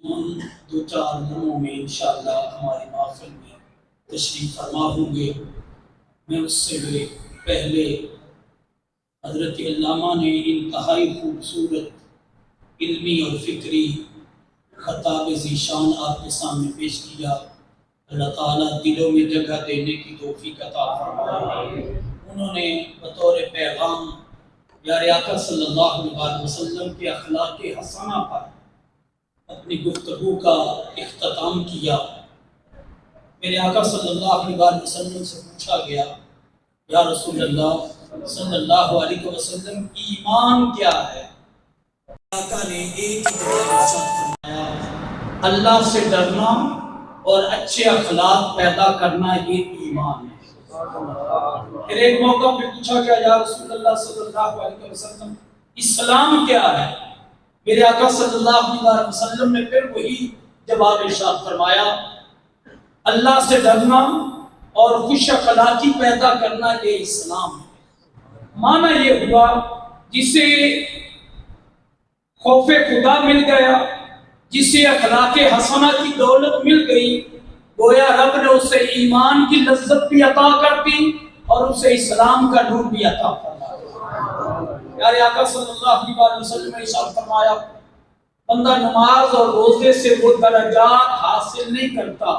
دو چار دنوں میں انشاءاللہ ہماری محفل میں تشریف فرما ہوں گے۔ میں اس سے پہلے حضرت علامہ نے انتہائی خوبصورت علمی اور فکری خطاب ذیشان آپ کے سامنے پیش کیا۔ اللہ تعالیٰ دلوں میں جگہ دینے کی توفیق عطا فرمائے۔ انہوں نے بطور پیغام پیارے آقا صلی اللہ علیہ وسلم کے اخلاق حسنہ پر اپنی گفتگو کا اختتام کیا۔ میرے آقا صلی اللہ علیہ وسلم سے پوچھا گیا، یا رسول اللہ صلی اللہ علیہ وسلم ایمان کیا ہے؟ آقا نے ایک جواب ارشاد فرمایا، اللہ سے ڈرنا اور اچھے اخلاق پیدا کرنا یہ ایمان ہے۔ پھر ایک موقع پہ پوچھا گیا، یا رسول اللہ صلی اللہ علیہ وسلم اسلام کیا ہے؟ میرے آقا صلی اللہ علیہ وسلم نے پھر وہی جواب ارشاد فرمایا، اللہ سے ڈرنا اور خوش اخلاقی پیدا کرنا یہ اسلام ہے۔ معنی یہ ہوا جسے خوف خدا مل گیا، جسے اخلاق حسنہ کی دولت مل گئی، گویا رب نے اسے ایمان کی لذت بھی عطا کر دی اور اسے اسلام کا نور بھی عطا فرمایا۔ پیارے آقا صلی اللہ علیہ وسلم نے ارشاد فرمایا، بندہ نماز اور روزے سے وہ درجات حاصل نہیں کرتا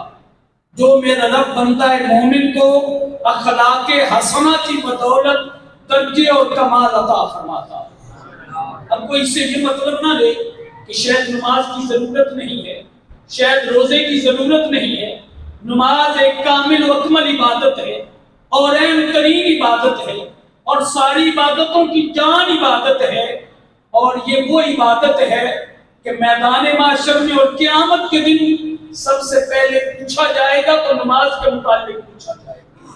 جو میرا رب بندہ مومن کو اخلاق حسنہ کی بدولت درجے اور کمال عطا فرماتا ہے۔ اب کوئی اس سے یہ مطلب نہ لے کہ شاید نماز کی ضرورت نہیں ہے، شاید روزے کی ضرورت نہیں ہے۔ نماز ایک کامل و اکمل عبادت ہے اور اہم ترین عبادت ہے اور ساری عبادتوں کی جان عبادت ہے، اور یہ وہ عبادت ہے کہ میدان محشر میں اور قیامت کے دن سب سے پہلے پوچھا جائے گا تو نماز کے متعلق پوچھا جائے گا۔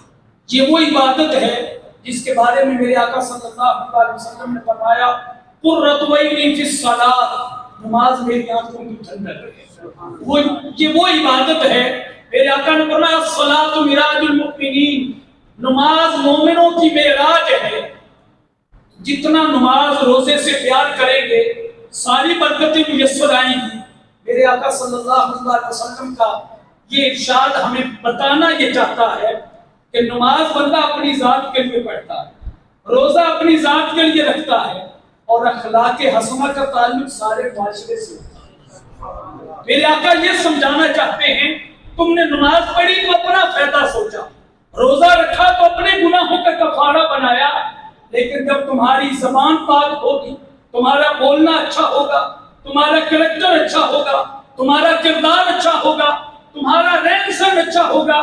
یہ وہ عبادت ہے جس کے بارے میں میرے آقا صلی اللہ علیہ وسلم نے فرمایا، قرۃ عینی فی الصلاۃ، نماز میری آنکھوں کی ٹھنڈک ہے۔ یہ وہ عبادت ہے، میرے آقا نے فرمایا الصلاۃ معراج المؤمنین، نماز مومنوں کی معراج ہے۔ جتنا نماز روزے سے پیار کریں گے ساری برکتیں میسر آئیں گی۔ میرے آقا صلی اللہ علیہ وسلم کا یہ ارشاد ہمیں بتانا یہ چاہتا ہے کہ نماز بندہ اپنی ذات کے لیے پڑھتا ہے، روزہ اپنی ذات کے لیے رکھتا ہے، اور اخلاق حسنہ کا تعلق سارے معاشرے سے ہوتا ہے۔ میرے آقا یہ سمجھانا چاہتے ہیں، تم نے نماز پڑھی تو اپنا فائدہ سوچا، روزہ رکھا تو اپنے گناہوں کا کفارہ بنایا، لیکن جب تمہاری زبان پاک ہوگی، تمہارا بولنا اچھا ہوگا، تمہارا کریکٹر اچھا ہوگا، تمہارا کردار اچھا ہوگا، تمہارا رہن سہن اچھا ہوگا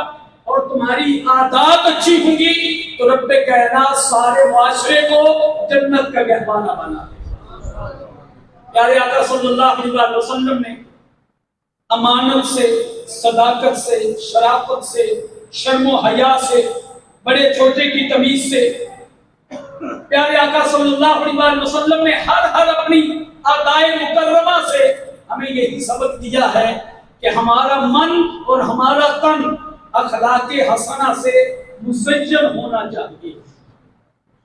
اور تمہاری عادات اچھی ہوں گی تو رب کائنات سارے معاشرے کو جنت کا گہوارہ بنا دے۔ پیارے آقا صلی اللہ علیہ وسلم نے امانت سے، صداقت سے، شرافت سے، شرم و حیا سے، بڑے چھوٹے کی تمیز سے، پیارے آقا صلی اللہ علیہ وسلم نے ہر اپنی ادائے مکرمہ سے ہمیں یہی سبق دیا ہے کہ ہمارا من اور ہمارا تن اخلاق حسنہ سے مزین ہونا چاہیے۔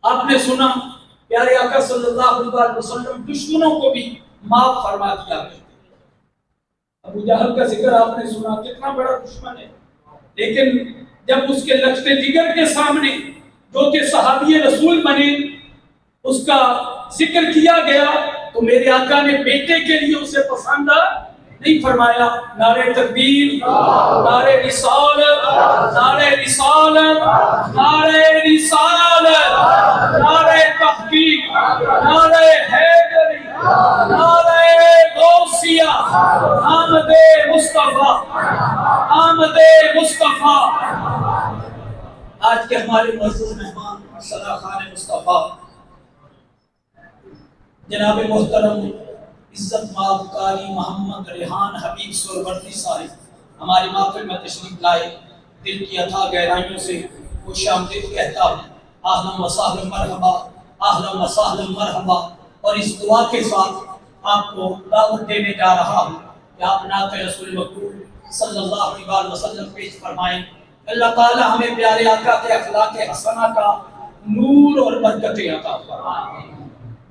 آپ نے سنا پیارے آقا صلی اللہ علیہ وسلم دشمنوں کو بھی معاف فرما دیا کرتے ہیں۔ ابو جہل کا ذکر آپ نے سنا، کتنا بڑا دشمن ہے، لیکن جب اس کے لشت جگر کے سامنے جو کہ صحابی رسول بنے اس کا ذکر کیا گیا تو میرے آقا نے بیٹے کے لیے اسے پسند نہیں فرمایا۔ نعرہ تکبیر، نعرہ رسالت، نعرہ رسالت، نعرہ رسالت، نعرہ تحقیق، نعرہ حیدری، نعرہ غوثیہ، آمد مصطفیٰ، آمد مصطفیٰ۔ آج کے ہمارے معزز مہمان صدا خان مصطفیٰ جناب محترم عزت مآب قاری محمد ریحان حبیب سہروردی صاحب ہماری محفل میں تشریف لائے، دل کی اتھا گہرائیوں سے خوش آمدید کہتا ہوں۔ اہلا و سہلا مرحبا، اہلا و سہلا مرحبا، اور اس دعا کے ساتھ آپ کو دعوت دینے جا رہا ہوں کہ آپ نعت رسول مقبول صلی اللہ علیہ وسلم پیش فرمائیں۔ اللہ تعالی ہمیں پیارے آقا کے اخلاق حسنہ کا نور اور برکتیں عطا فرمائے۔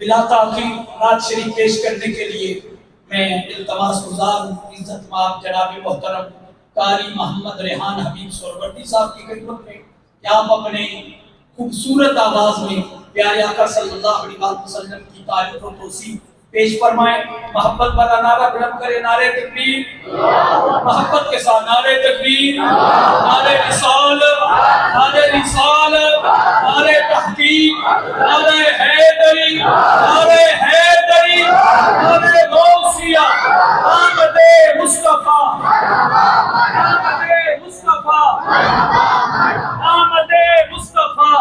بلا تاخیر نعت شریف پیش کرنے کے لیے میں التماس گزار ہوں عزت مآب جناب محترم قاری محمد ریحان حبیب سہروردی صاحب کی خدمت میں کہ آپ اپنے خوبصورت آواز میں پیارے آقا صلی اللہ علیہ وسلم کی تعریف و توصیف پیش فرمائیں. محبت والا نعرہ بلند کرے نعرہ تکبیر. محبت کے ساتھ نعرہ تکبیر، نعرہ رسالت، نعرہ رسالت، نعرہ تحقیق، نعرہ حیدری، نعرہ حیدری، نعرہ غوثیہ. آمد مصطفیٰ، آمد مصطفیٰ، آمد مصطفیٰ.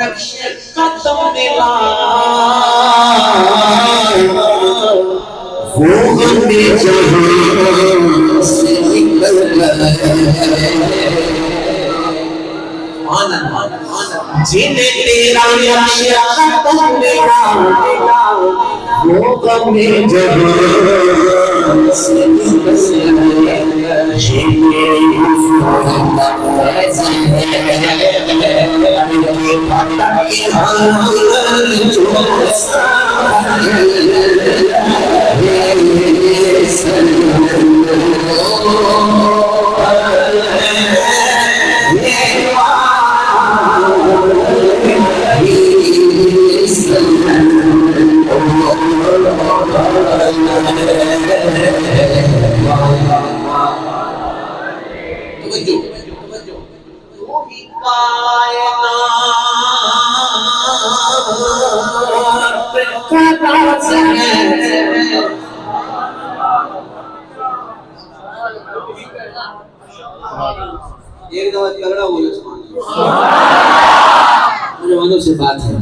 نقش قدم ملا وہ غم جہاں سے نکل گئے جنہیں تیرا نقش قدم ملا وہ غم جہاں سے نکل گئے ایک دفعہ تگڑا بولے سبحان اللہ نوجوانوں سے بات ہے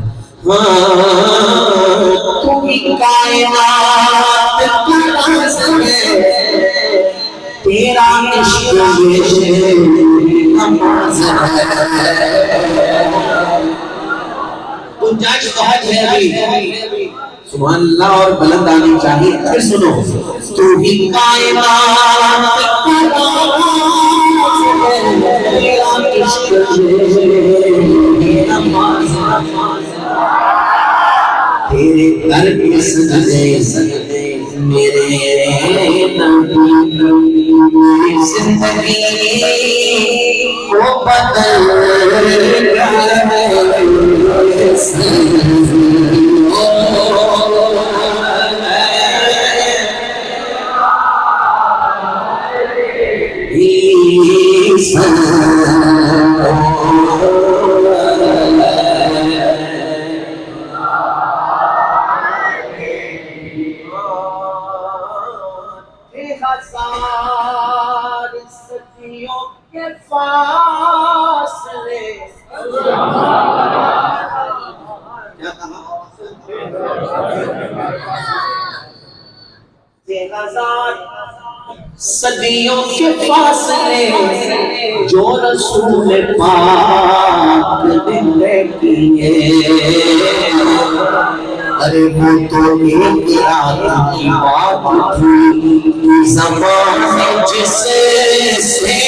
تو ہی کائنات کا راز ہے تیرا عشق یہ نماز ہے گنجائش بہت ہے ابھی سبحان اللہ اور بلند آنی چاہیے پھر سنو تو ہی کائنات کا راز ہے تیرا عشق یہ نماز تیرے در کے سجدے میرے نبی زندگی کو بدل ہزار صدیوں کے فاصلے ہزار صدیوں کے فاصلے جو رسول پاک نے کیے ارے وہ تو ایک رات کی بات تھی زمانے جس سے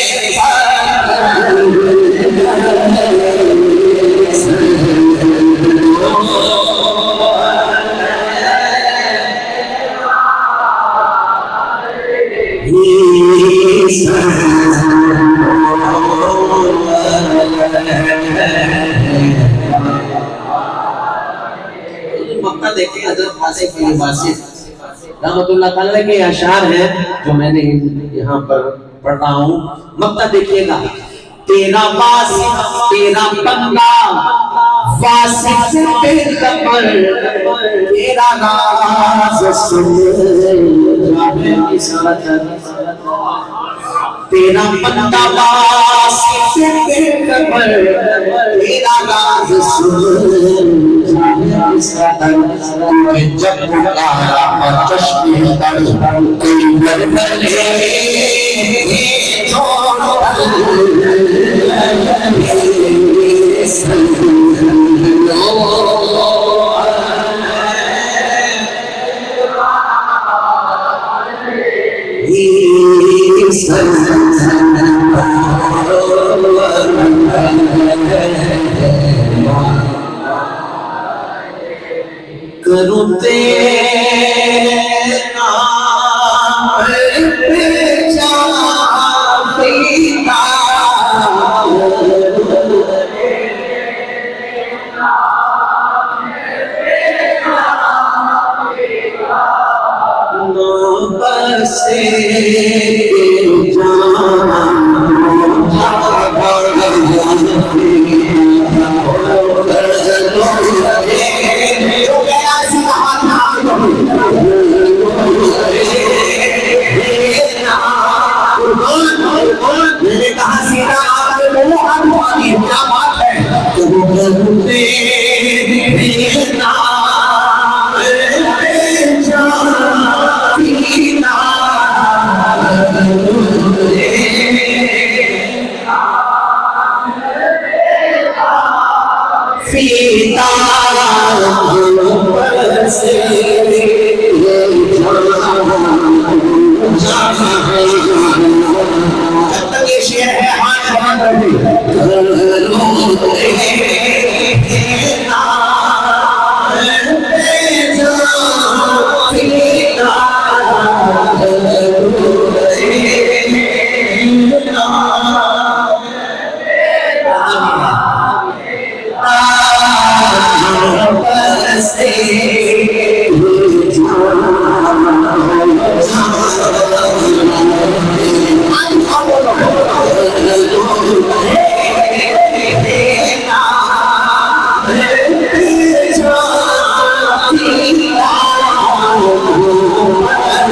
مکہ دیکھیں حضرت خاصے کی عباسی رحمت اللہ تعالیٰ کے اشعار ہیں جو میں نے یہاں پر پڑھ رہا ہوں مکہ دیکھئے گا تیرا واسف تیرا بندہ واسف بے قبر تیرا راز سن جانے کی ساتھ تیرا بندہ واسف بے قبر تیرا راز سن جب پکارا پر چشمے تر کوئی مرملے کروں تیرے نام پہ جاویدہ نام بسے کہاں سیدھا آپ نے بولو آپ کیا بات ہے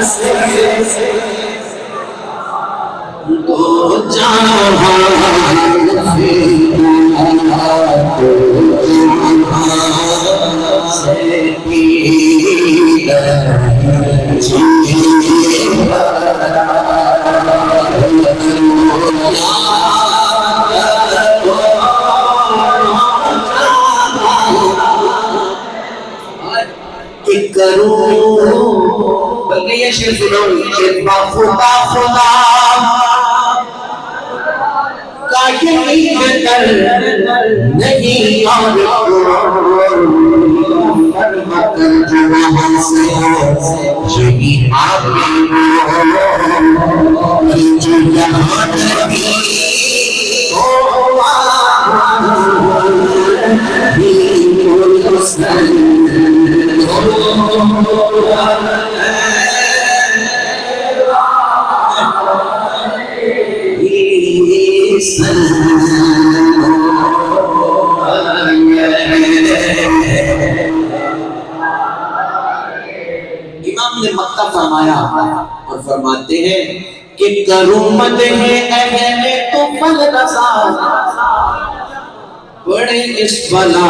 سے دو جہاں سے کروں بلکہ یہ شعر سنو خدا خدا کا یہی بہتر نہیں اور فرمکر جو وہاں سے یہی آپ میں جو یہاں نبی امام نے مکہ فرمایا اور فرماتے ہیں کہ کرمت ہے اہل تو فل رضا بڑے اس بلا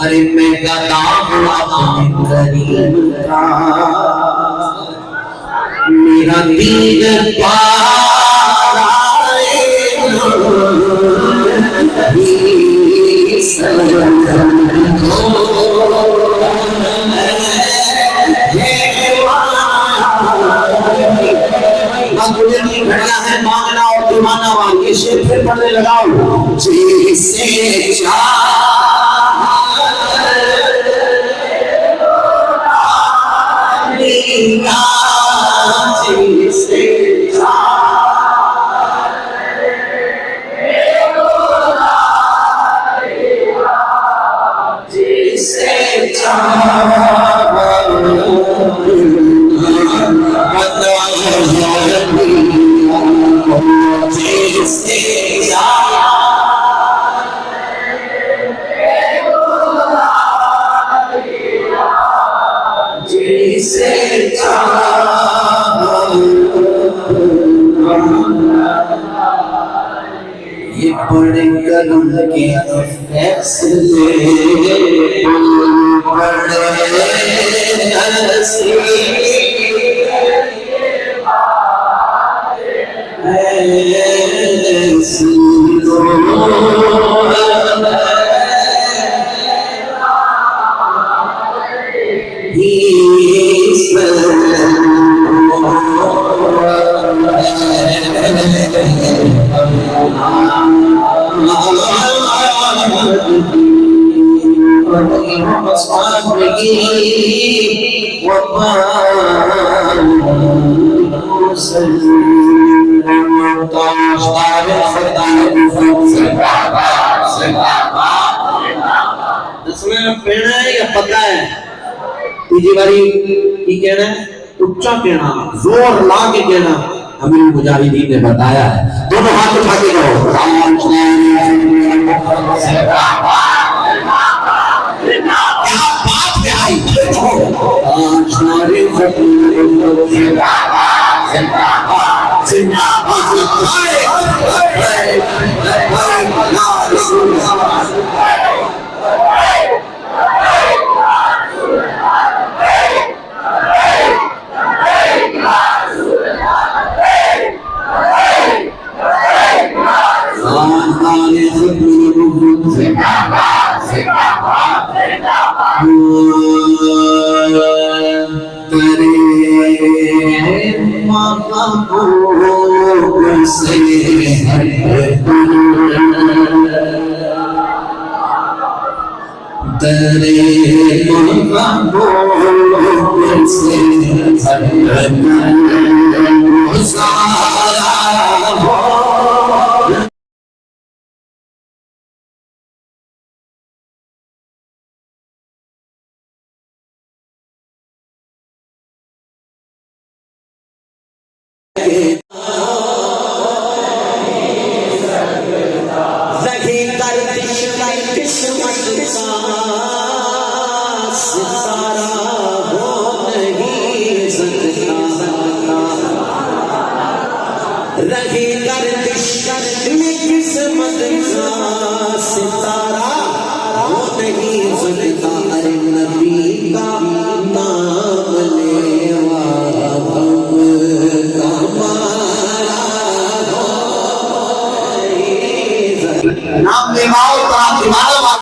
ارے میں گدا ہوں اپنے کریم کا میرا دین پارا مانگنا اور دیوانا وان یہ شعر پھر پڑھنے لگاؤ جیسے یہ بڑے کرم کے فیصلے بڑے پیڑا ہے یا پتہ ہے تیجی باری کی کہنا ہے اچھا کہنا زور لا کے کہنا امیر مجاہدین نے بتایا ہے دونوں ہاتھ اٹھا کے کہو کیا بات ہے آئی قسمت کا ستارہ رہی گردش میں قسمت کا ستارہ وہ نہیں سنتا ہر نبی کا نام لیوا غم کا مارا نام لیواؤ تو آپ